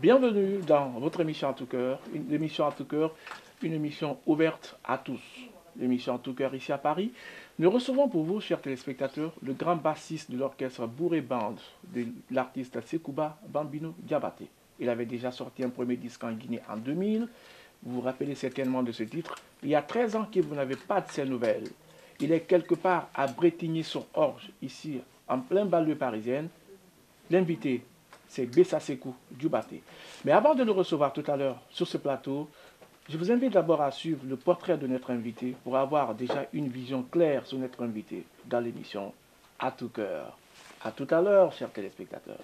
Bienvenue dans votre émission En tout cœur, une émission En tout cœur, une émission ouverte à tous. L'émission En tout cœur ici à Paris. Nous recevons pour vous, chers téléspectateurs, le grand bassiste de l'orchestre Bourré Band, de l'artiste Sekouba Bambino Diabaté. Il avait déjà sorti un premier disque en Guinée en 2000. Vous vous rappelez certainement de ce titre. Il y a 13 ans que vous n'avez pas de ses nouvelles. Il est quelque part à Bretigny-sur-Orge, ici en plein banlieue parisienne. L'invité, c'est Bessa Sekou Diabaté. Mais avant de le recevoir tout à l'heure sur ce plateau, je vous invite d'abord à suivre le portrait de notre invité pour avoir déjà une vision claire sur notre invité dans l'émission À tout cœur. À tout à l'heure, chers téléspectateurs.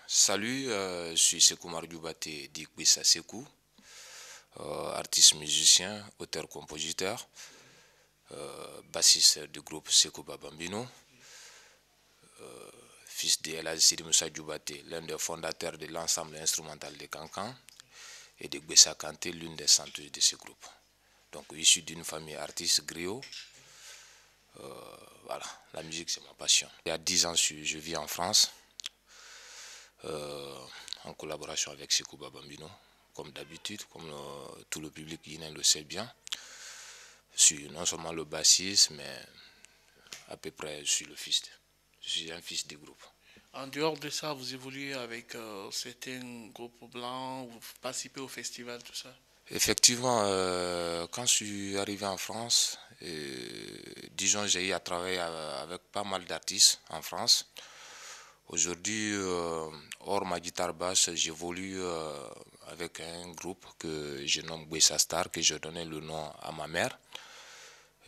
Salut, je suis Sekou Diabaté, dit Bessa Sekou, artiste musicien, auteur-compositeur, bassiste du groupe Sekouba Bambino, fils de El Hadji Sidi Moussa Diabaté, l'un des fondateurs de l'ensemble instrumental de Cancan, et de Bessa Kanté, l'une des chanteuses de ce groupe. Donc, issu d'une famille artiste griot. Voilà, la musique c'est ma passion. Il y a 10 ans, je vis en France. En collaboration avec Sekouba Bambino, comme d'habitude, comme tout le public guinéen le sait bien. Je suis non seulement le bassiste, mais à peu près je suis un fils du groupe. En dehors de ça, vous évoluez avec certains groupes blancs, vous participez au festival, tout ça? Effectivement, quand je suis arrivé en France, disons j'ai eu à travailler avec pas mal d'artistes en France. Aujourd'hui, hors ma guitare basse, j'évolue avec un groupe que je nomme Bessa Star, que j'ai donné le nom à ma mère.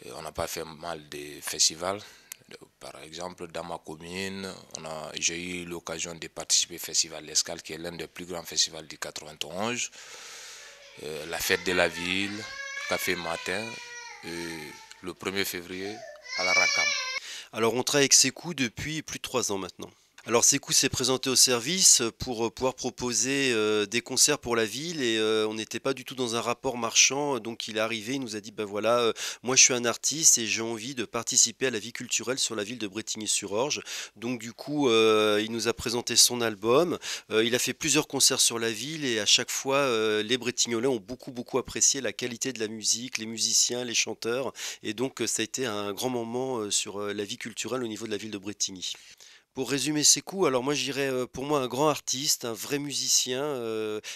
Et on n'a pas fait mal de festivals. Par exemple, dans ma commune, j'ai eu l'occasion de participer au Festival L'Escale, qui est l'un des plus grands festivals du 91. La fête de la ville, Café Matin, le 1er février à la Rakam. Alors on travaille avec Sekou depuis plus de 3 ans maintenant. Alors Sekou s'est présenté au service pour pouvoir proposer des concerts pour la ville et on n'était pas du tout dans un rapport marchand, donc il est arrivé, il nous a dit ben voilà, moi je suis un artiste et j'ai envie de participer à la vie culturelle sur la ville de Bretigny-sur-Orge. Donc du coup il nous a présenté son album, il a fait plusieurs concerts sur la ville et à chaque fois les Bretignolais ont beaucoup apprécié la qualité de la musique, les musiciens, les chanteurs et donc ça a été un grand moment sur la vie culturelle au niveau de la ville de Bretigny. Pour résumer Sekou, alors moi je dirais pour moi un grand artiste, un vrai musicien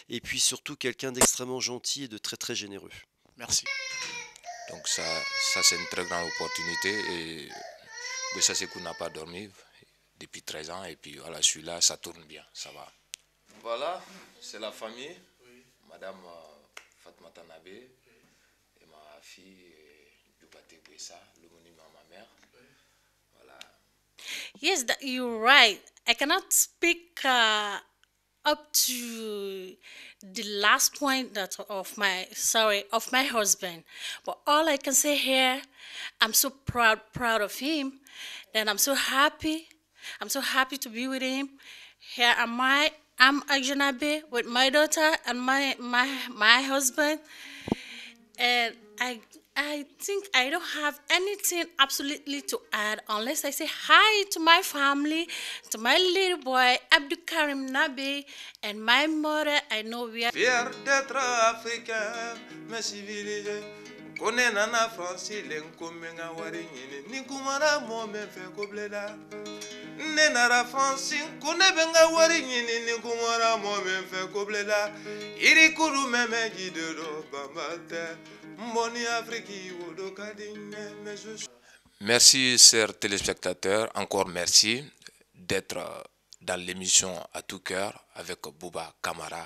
et puis surtout quelqu'un d'extrêmement gentil et de très généreux. Merci. Donc ça c'est une très grande opportunité et Bessa Sekou n'a pas dormi depuis 13 ans et puis voilà, je suis là, ça tourne bien, ça va. Voilà, c'est la famille, oui. Madame Fatmata Nabé et ma fille Diabaté Bessa, le monument à ma mère. Yes, you're right. I cannot speak up to the last point of my husband. But all I can say here, I'm so proud of him, and I'm so happy. I'm so happy to be with him. Here am I. I'm Ajanabe with my daughter and my husband, and I think I don't have anything absolutely to add unless I say hi to my family, to my little boy Abdou Karim Nabi, and my mother. I know we are fiers d'être africains, mais civilisés. Kone nana Franci lenkomenga wari nyini nikumara mome fe koblela nenara Franci kone benga wari nyini nikumara mome fe koblela iri kuru meme jidero bambate mboni Afriki wodo kadinye mesu. Merci chers téléspectateurs, encore merci d'être dans l'émission À tout cœur avec Bouba Camara.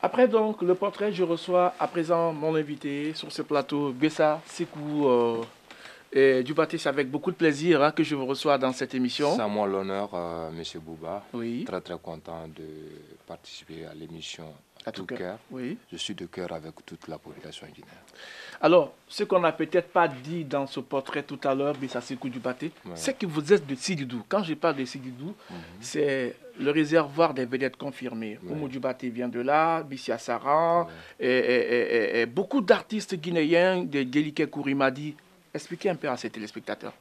Après donc le portrait, je reçois à présent mon invité sur ce plateau, Bessa Sekou Djubaté. C'est avec beaucoup de plaisir que je vous reçois dans cette émission. C'est à moi l'honneur, Monsieur Bouba. Oui. Très très content de participer à l'émission À tout cœur. Oui. Je suis de cœur avec toute la population guinéenne. Alors, ce qu'on n'a peut-être pas dit dans ce portrait tout à l'heure, Bessa Sekou Djubaté, c'est que vous êtes de Sididou. Quand je parle de Sididou, c'est le réservoir des vedettes confirmées. Oumou Djubaté vient de là, Bissia Saran, et beaucoup d'artistes guinéens, de Gelike Kourimadi. Expliquez un peu à ces téléspectateurs.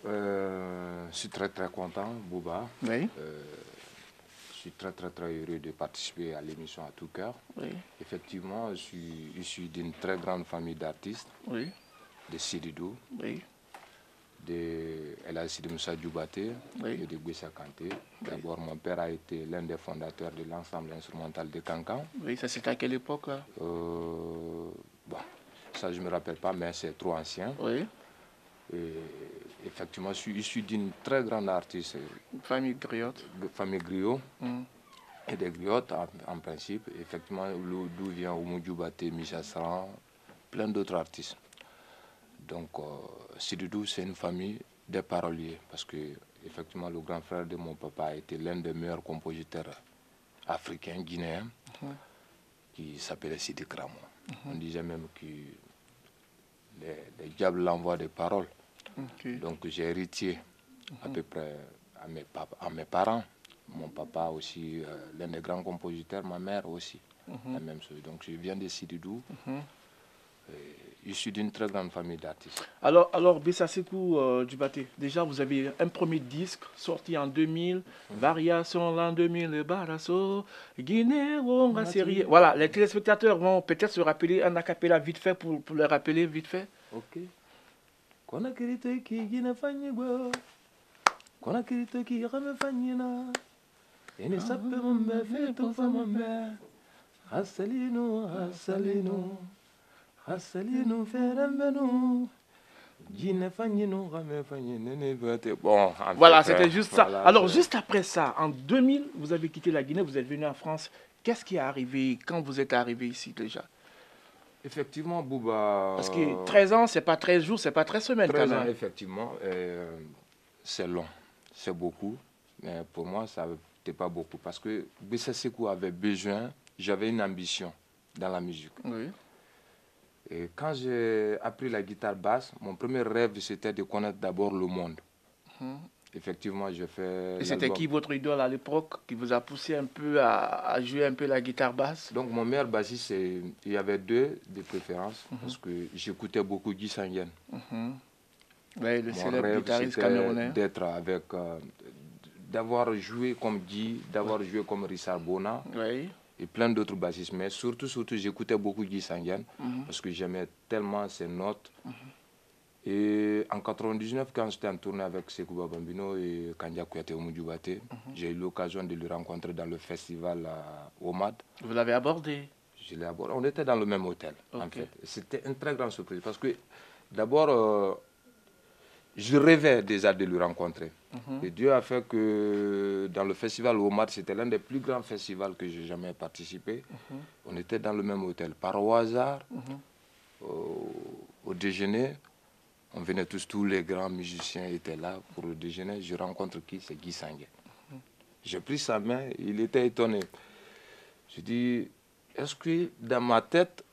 Je suis très très content, Bouba. Oui. Je suis très très très heureux de participer à l'émission À tout cœur. Oui. Effectivement, je suis issu d'une très grande famille d'artistes, Oui. de Sididou, Oui. de El Hadji Moussa Djubaté Oui. et de Bessa Kanté. D'abord, mon père a été l'un des fondateurs de l'ensemble instrumental de Kankan. Oui, ça c'est à quelle époque là? Bon, ça je ne me rappelle pas, mais c'est trop ancien. Oui. Et effectivement, je suis issu d'une très grande artiste, Famille griotte. famille griot, et des griottes en principe. Effectivement, d'où vient Oumou Djubaté, Micha Saran, plein d'autres artistes. Donc, Sididou, c'est une famille des paroliers, parce que effectivement, le grand frère de mon papa a été l'un des meilleurs compositeurs africains, guinéens, qui s'appelait Sidi Kramo. On disait même que les diables l'envoient des paroles. Donc j'ai hérité à peu près à mes parents. Mon papa aussi, l'un des grands compositeurs, ma mère aussi, la même chose. Donc je viens de Sididou, je suis d'une très grande famille d'artistes. Alors Bessa Sekou Djubaté, déjà vous avez un premier disque sorti en 2000, Variation l'an 2000, le Barasso, Guinée, Wonga, série. Voilà, les téléspectateurs vont peut-être se rappeler un acapella vite fait pour le rappeler vite fait. Ok. Kona kirito ki gina fanyigwa, kona kirito ki rame fanyina, ene sape mombe feto fa mombe, hasalino, hasalino, hasalino ferembeno, gina fanyino rame fanyina ne bate. Bon, voilà, c'était juste ça. Voilà, alors juste après ça, en 2000, vous avez quitté la Guinée, vous êtes venu en France. Qu'est-ce qui est arrivé quand vous êtes arrivé ici déjà? Effectivement, Bouba. Parce que 13 ans, c'est pas 13 jours, c'est pas 13 semaines 13 quand ans, même. effectivement, c'est long, c'est beaucoup. Mais pour moi, ça n'était pas beaucoup. Parce que Bessa Sekou avait besoin, j'avais une ambition dans la musique. Oui. Et quand j'ai appris la guitare basse, mon premier rêve, c'était de connaître d'abord le monde. Effectivement, j'ai fait. Et c'était qui votre idole à l'époque qui vous a poussé un peu à jouer un peu la guitare basse? Donc mon meilleur bassiste, il y avait deux de préférence, parce que j'écoutais beaucoup Guy Sanguien. Oui, le célèbre guitariste camerounais. D'être avec, d'avoir joué comme Guy, d'avoir joué comme Richard Bona, et plein d'autres bassistes. Mais surtout j'écoutais beaucoup Guy Sanguien, parce que j'aimais tellement ses notes. Et en 99, quand j'étais en tournée avec Sekou Bambino et Kandia Kouyaté Oumou Djubaté, j'ai eu l'occasion de le rencontrer dans le festival au MAD. Vous l'avez abordé? Je l'ai abordé. On était dans le même hôtel, en fait. C'était une très grande surprise, parce que d'abord, je rêvais déjà de le rencontrer. Et Dieu a fait que dans le festival au MAD, c'était l'un des plus grands festivals que j'ai jamais participé. On était dans le même hôtel. Par au hasard, au déjeuner, on venait tous les grands musiciens étaient là pour le déjeuner. Je rencontre qui? C'est Guy Sanguien. J'ai pris sa main, il était étonné. Je dis, est-ce que dans ma tête,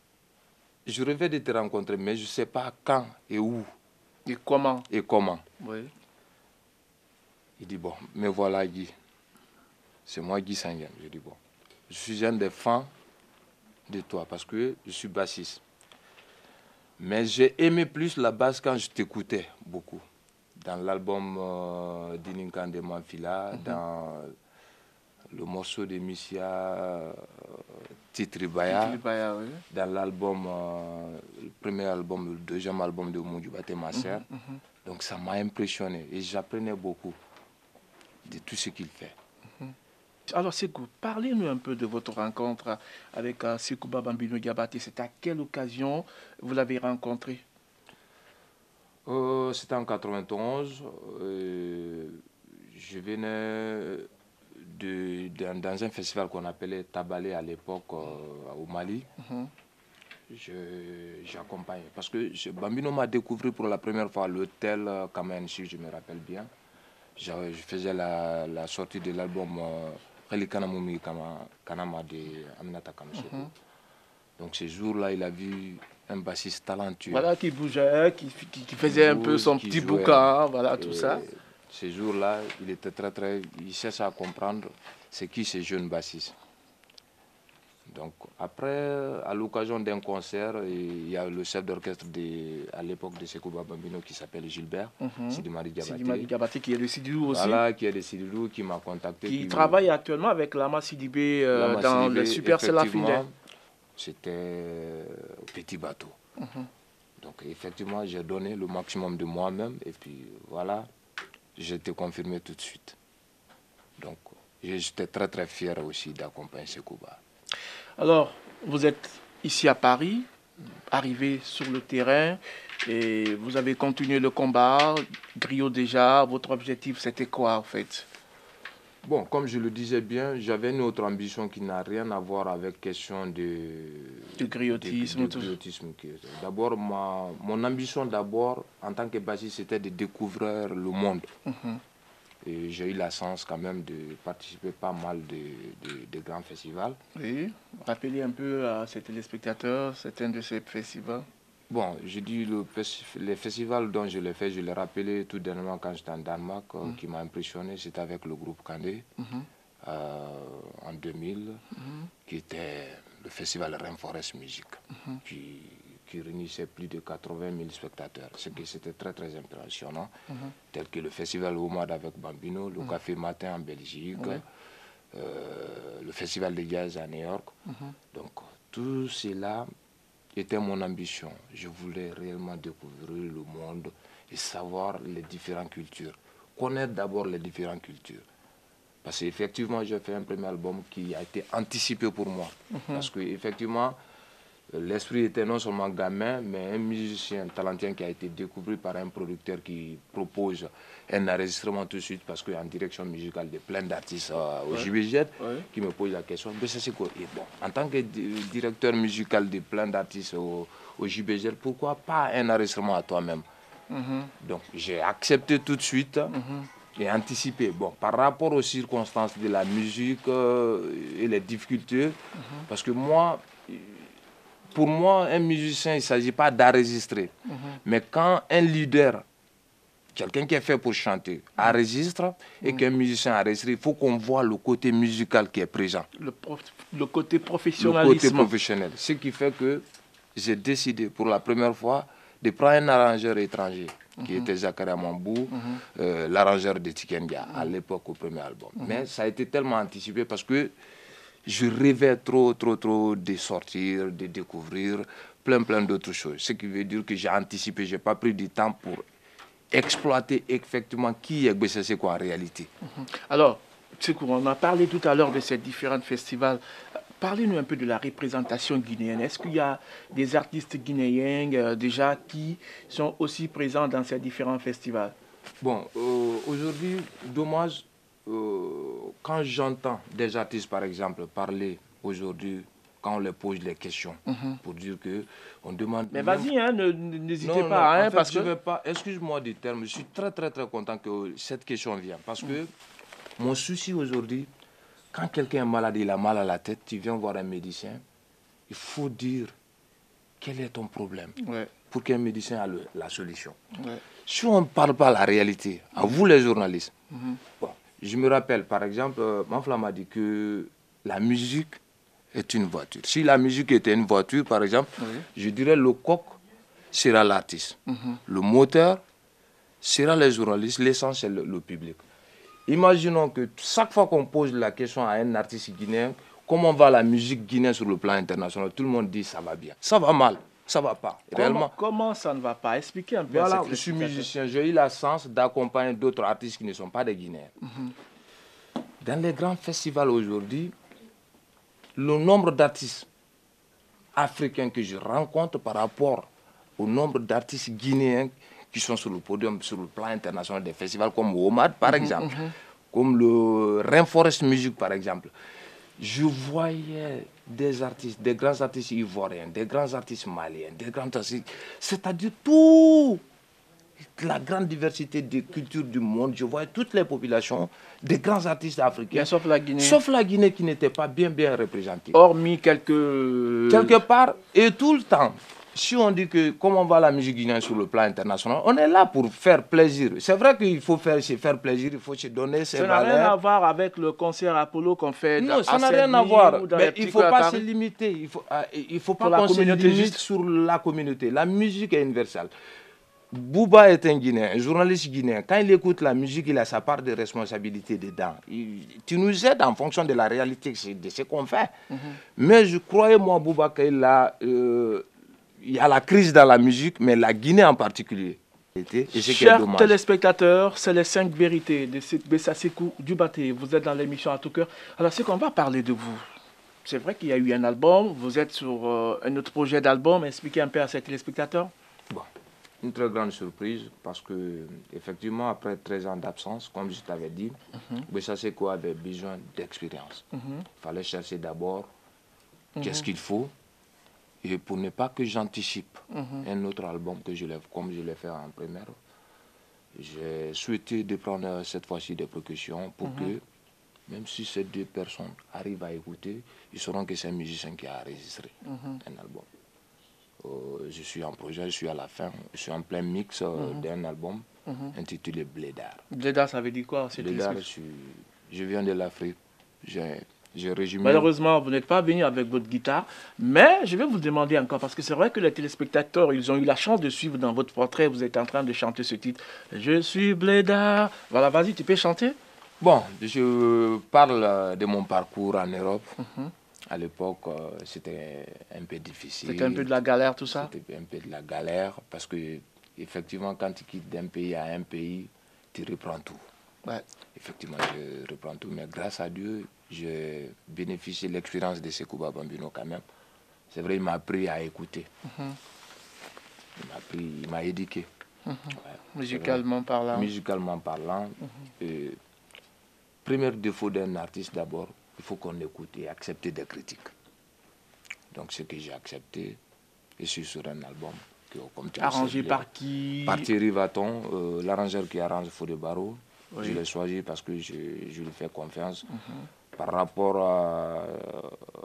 je rêvais de te rencontrer, mais je ne sais pas quand et où. Et comment? Et comment. Oui. Il dit, bon, mais voilà Guy. C'est moi Guy Sanguien. Je dis, bon, je suis un des fans de toi parce que je suis bassiste. Mais j'ai aimé plus la basse quand je t'écoutais beaucoup. Dans l'album Dininkan de Manfila, dans le morceau de Missia, Titribaya, Oui. dans l'album, le premier album, le deuxième album de Moudjoubaté Masser. Donc ça m'a impressionné et j'apprenais beaucoup de tout ce qu'il fait. Alors Sékou, parlez-nous un peu de votre rencontre avec Sekouba Bambino Diabaté. C'est à quelle occasion vous l'avez rencontré? C'était en 91. Je venais dans un festival qu'on appelait Tabalé à l'époque au Mali. J'accompagnais. Parce que Bambino m'a découvert pour la première fois à l'hôtel Kamen, si je me rappelle bien. Je faisais la sortie de l'album Relikana Moumi Kanama de Aminata Kamseko. Donc ce jour-là, il a vu un bassiste talentueux. Voilà, qui bougeait, qui faisait un peu son petit boucan, voilà, tout ça. Ce jour-là, il était il cherche à comprendre c'est qui ces jeunes bassistes. Donc après, à l'occasion d'un concert, il y a le chef d'orchestre à l'époque de Sekouba Bambino qui s'appelle Gilbert, Sidimari Diabaté. Sidimari Diabaté qui est de Sidilou aussi. Voilà, qui est de Sidilou, qui m'a contacté. Qui travaille actuellement avec Lama Sidibé dans le Super Selafindé. C'était Petit Bateau. Donc effectivement, j'ai donné le maximum de moi-même et puis voilà, j'ai été confirmé tout de suite. Donc j'étais très fier aussi d'accompagner Sekouba. Alors, vous êtes ici à Paris, arrivé sur le terrain et vous avez continué le combat. Griot déjà, votre objectif c'était quoi en fait? Bon, comme je le disais bien, j'avais une autre ambition qui n'a rien à voir avec question de griotisme. D'abord, mon ambition d'abord en tant que bassiste, c'était de découvrir le monde. Et j'ai eu la chance quand même de participer pas mal de grands festivals. Oui, rappelez un peu à ces téléspectateurs certains de ces festivals. Bon, je dis les festivals dont je l'ai fait, je l'ai rappelé tout dernièrement quand j'étais en Danemark, qui m'a impressionné, c'était avec le groupe Kandé en 2000, qui était le festival Rainforest Music, qui réunissait plus de 80 000 spectateurs, ce qui c'était très impressionnant, tel que le festival Omad avec Bambino, le Café Matin en Belgique, le festival de jazz à New York. Donc tout cela était mon ambition. Je voulais réellement découvrir le monde et savoir les différentes cultures. Connaître d'abord les différentes cultures. Parce qu'effectivement, j'ai fait un premier album qui a été anticipé pour moi. Parce qu'effectivement, l'esprit était non seulement gamin, mais un musicien talentueux qui a été découvert par un producteur qui propose un enregistrement tout de suite, parce qu'en direction musicale de plein d'artistes au JBZ, qui me pose la question, mais ça c'est quoi? Et bon, en tant que directeur musical de plein d'artistes au JBZ, pourquoi pas un enregistrement à toi-même? Donc j'ai accepté tout de suite et anticipé. Bon, par rapport aux circonstances de la musique et les difficultés, parce que moi, pour moi, un musicien, il ne s'agit pas d'enregistrer. Mais quand un leader, quelqu'un qui est fait pour chanter, enregistre et qu'un musicien enregistre, il faut qu'on voit le côté musical qui est présent. Le côté professionnalisme. Le côté professionnel. Ce qui fait que j'ai décidé pour la première fois de prendre un arrangeur étranger, qui était Zakaria Mambou, l'arrangeur de Tikendia, à l'époque au premier album. Mais ça a été tellement anticipé parce que je rêvais trop de sortir, de découvrir plein d'autres choses. Ce qui veut dire que j'ai anticipé, je n'ai pas pris du temps pour exploiter effectivement qui est Gbese Sekou en réalité. Alors, Sekou, on a parlé tout à l'heure de ces différents festivals. Parlez-nous un peu de la représentation guinéenne. Est-ce qu'il y a des artistes guinéens déjà qui sont aussi présents dans ces différents festivals? Bon, aujourd'hui, dommage, quand j'entends des artistes, par exemple, parler aujourd'hui, quand on leur pose les questions, pour dire que on demande... Mais vas-y, hein, n'hésitez pas. En fait, parce que... je vais pas... Excuse-moi du terme, je suis très content que cette question vienne. Parce que mon souci aujourd'hui, quand quelqu'un est malade, il a mal à la tête, tu viens voir un médecin, il faut dire quel est ton problème pour qu'un médecin ait la solution. Si on ne parle pas la réalité, à vous les journalistes, bon, je me rappelle, par exemple, Manfla m'a dit que la musique est une voiture. Si la musique était une voiture, par exemple, je dirais le coq sera l'artiste. Le moteur sera les journalistes, l'essence c'est le public. Imaginons que chaque fois qu'on pose la question à un artiste guinéen, comment va la musique guinéenne sur le plan international, tout le monde dit ça va bien. Ça va mal, ça va pas. Réellement. Comment ça ne va pas? Expliquez un peu. Voilà, je suis musicien, j'ai eu la chance d'accompagner d'autres artistes qui ne sont pas des Guinéens. Dans les grands festivals aujourd'hui, le nombre d'artistes africains que je rencontre par rapport au nombre d'artistes guinéens qui sont sur le podium, sur le plan international des festivals comme Omad par exemple, comme le Rainforest Music par exemple. Je voyais des artistes, des grands artistes ivoiriens, des grands artistes maliens, des grands artistes, c'est-à-dire tout, la grande diversité des cultures du monde. Je voyais toutes les populations, des grands artistes africains. Mais sauf la Guinée. Sauf la Guinée qui n'était pas bien représentée. Hormis quelques... Quelque part, et tout le temps. Si on dit que comment va la musique guinéenne sur le plan international, on est là pour faire plaisir. C'est vrai qu'il faut se faire plaisir, il faut se donner ses valeurs. Ça n'a rien à voir avec le concert Apollo qu'on fait. Non, ça n'a rien à voir. Mais il ne faut pas se limiter. Il faut pas qu'on se limite sur la communauté. La musique est universelle. Bouba est un Guinéen, un journaliste guinéen. Quand il écoute la musique, il a sa part de responsabilité dedans. Tu nous aides en fonction de la réalité de ce qu'on fait. Mais je croyais, moi, Bouba, qu'il a... il y a la crise dans la musique, mais la Guinée en particulier. Chers téléspectateurs, c'est les 5 vérités de Bessa Sekou Dubaté. Vous êtes dans l'émission À tout cœur. Alors, c'est qu'on va parler de vous. C'est vrai qu'il y a eu un album, vous êtes sur un autre projet d'album. Expliquez un peu à ces téléspectateurs. Bon, une très grande surprise parce que, effectivement, après 13 ans d'absence, comme je t'avais dit, Bessa Sekou avait besoin d'expérience. Il fallait chercher d'abord qu'est-ce qu'il faut. Et pour ne pas que j'anticipe un autre album que comme je l'ai fait en première, j'ai souhaité de prendre cette fois-ci des précautions pour que, même si ces 2 personnes arrivent à écouter, ils sauront que c'est un musicien qui a enregistré un album. Je suis en projet, je suis à la fin, je suis en plein mix d'un album intitulé Blédard. Blédard, ça veut dire quoi? Blédard, je viens de l'Afrique. Malheureusement, vous n'êtes pas venu avec votre guitare, mais je vais vous demander encore, parce que c'est vrai que les téléspectateurs, ils ont eu la chance de suivre dans votre portrait, vous êtes en train de chanter ce titre. Je suis Blédard. Voilà, vas-y, tu peux chanter? Bon, je parle de mon parcours en Europe. À l'époque, c'était un peu difficile. C'était un peu de la galère, tout ça? C'était un peu de la galère, parce que, effectivement, quand tu quittes d'un pays à un pays, tu reprends tout. Ouais. Effectivement, je reprends tout, mais grâce à Dieu, j'ai bénéficié de l'expérience de Sekouba Bambino quand même. C'est vrai, il m'a appris à écouter. Il m'a éduqué. Ouais, musicalement parlant. Musicalement parlant. Premier défaut d'un artiste d'abord, il faut qu'on écoute et accepter des critiques. Donc ce que j'ai accepté, et je suis sur un album. Comme tu arrangé par qui? Par Thierry Vaton, l'arrangeur qui arrange Fodé Barreau. Oui. Je l'ai choisi parce que je lui fais confiance par rapport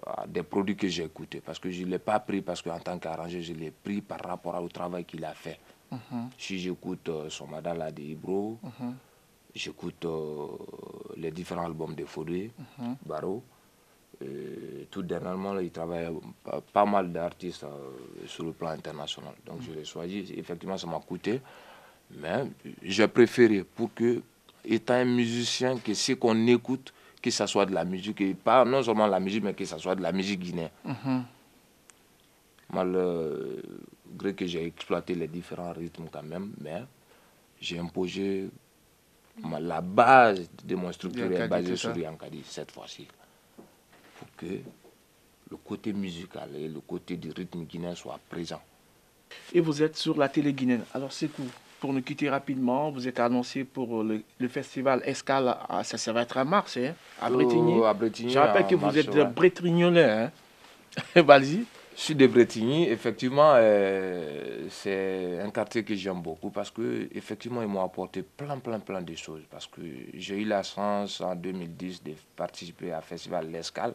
à des produits que j'ai écoutés. Parce que je ne l'ai pas pris parce qu'en tant qu'arrangeur, je l'ai pris par rapport au travail qu'il a fait. Si j'écoute son Madala de Ibro, j'écoute les différents albums de Fodé Barreau. Tout dernièrement, il travaille pas mal d'artistes sur le plan international. Donc je l'ai choisi. Effectivement, ça m'a coûté. Mais j'ai préféré pour que, étant un musicien, que ce qu'on écoute, que ce soit de la musique, et pas non seulement la musique, mais que ce soit de la musique guinéenne. Malgré que j'ai exploité les différents rythmes quand même, mais j'ai imposé la base de mon structure est basée sur Yankadi cette fois-ci. Pour que le côté musical et le côté du rythme guinéen soient présents. Et vous êtes sur la télé guinéenne. Alors c'est cool. Pour nous quitter rapidement, vous êtes annoncé pour le festival Escale, ça va être à mars, hein, à Bretigny. Je rappelle que vous êtes Bretrignolais. Hein. Vas-y. Je suis de Bretigny. Effectivement, c'est un quartier que j'aime beaucoup parce que effectivement, ils m'ont apporté plein de choses. Parce que j'ai eu la chance en 2010 de participer au festival L'Escale,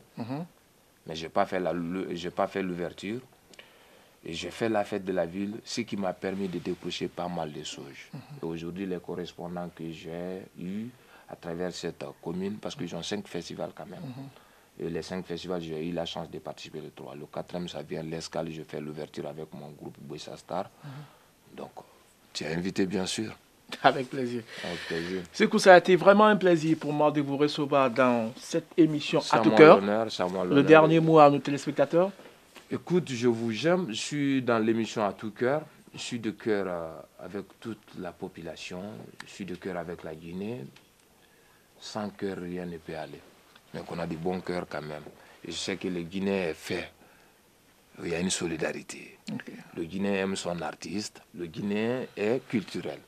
mais je n'ai pas fait l'ouverture. Et j'ai fait la fête de la ville, ce qui m'a permis de décrocher pas mal de choses. Et aujourd'hui, les correspondants que j'ai eus à travers cette commune, parce qu'ils ont 5 festivals quand même. Et les 5 festivals, j'ai eu la chance de participer les 3. Le 4e, ça vient l'Escale, je fais l'ouverture avec mon groupe Bessa Star. Donc, tu es invité bien sûr. Avec plaisir. Avec plaisir. Sékou, ça a été vraiment un plaisir pour moi de vous recevoir dans cette émission C'est à tout moi cœur. l'honneur, c'est moi Le l'honneur. dernier mot à nos téléspectateurs. Écoute, je vous j'aime. Je suis dans l'émission à tout cœur. Je suis de cœur avec toute la population. Je suis de cœur avec la Guinée. Sans cœur, rien ne peut aller. Mais qu'on a des bons cœurs quand même. Et je sais que le Guinéen est fait. Il y a une solidarité. Okay. Le Guinéen aime son artiste. Le Guinéen est culturel.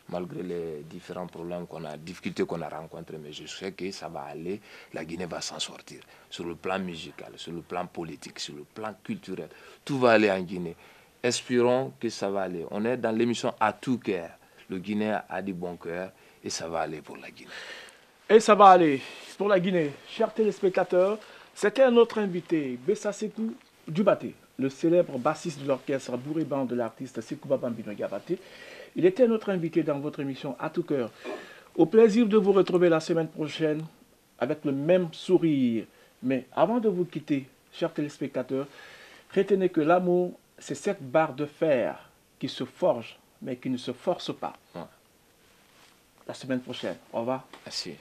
Malgré les différents problèmes qu'on a, difficultés qu'on a rencontrées, mais je sais que ça va aller, la Guinée va s'en sortir. Sur le plan musical, sur le plan politique, sur le plan culturel, tout va aller en Guinée. Espérons que ça va aller. On est dans l'émission à tout cœur. Le Guinéen a du bon cœur et ça va aller pour la Guinée. Et ça va aller pour la Guinée. Chers téléspectateurs, c'était un autre invité, Bessa Sékou Dubaté, le célèbre bassiste de l'orchestre Bouré-Band de l'artiste Sékou Babambino Diabaté. Il était notre invité dans votre émission à tout cœur. Au plaisir de vous retrouver la semaine prochaine avec le même sourire. Mais avant de vous quitter, chers téléspectateurs, retenez que l'amour, c'est cette barre de fer qui se forge, mais qui ne se force pas. Ouais. La semaine prochaine. Au revoir. Merci.